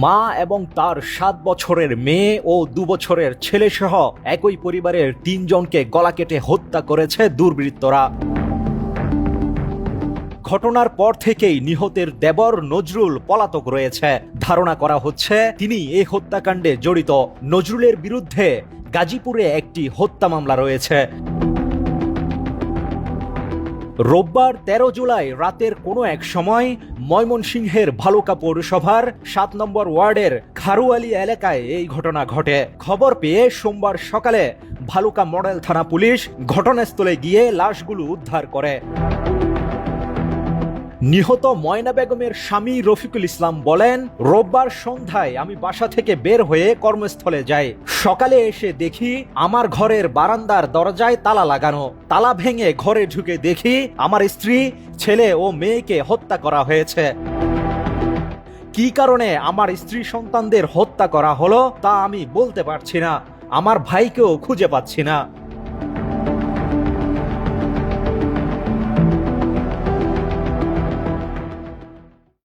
মা এবং তার 7 বছরের মেয়ে ও 2 বছরের ছেলে সহ একই পরিবারের 3 জনকে গলা কেটে হত্যা করেছে দুর্বৃত্তরা। ঘটনার পর থেকেই নিহতের দেবর নজরুল পলাতক রয়েছে। ধারণা করা হচ্ছে তিনি এই হত্যাকাণ্ডে জড়িত। নজরুলের বিরুদ্ধে গাজীপুরে একটি হত্যা মামলা রয়েছে। রোববার 13 জুলাই রাতের কোনো এক সময় ময়মনসিংহের ভালুকা পৌরসভার 7 নম্বর ওয়ার্ডের খারুয়ালি এলাকায় এই ঘটনা ঘটে। খবর পেয়ে সোমবার সকালে ভালুকা মডেল থানা পুলিশ ঘটনাস্থলে গিয়ে লাশগুলো উদ্ধার করে। নিহত ময়না বেগমের স্বামী রফিকুল ইসলাম বলেন, রোববার সন্ধ্যায় আমি বাসা থেকে বের হয়ে কর্মস্থলে যাই। সকালে এসে দেখি আমার ঘরের বারান্দার দরজায় তালা লাগানো। তালা ভেঙে ঘরে ঢুকে দেখি আমার স্ত্রী, ছেলে ও মেয়েকে হত্যা করা হয়েছে। কী কারণে আমার স্ত্রী সন্তানদের হত্যা করা হলো তা আমি বলতে পারছি না। আমার ভাইকেও খুঁজে পাচ্ছি না।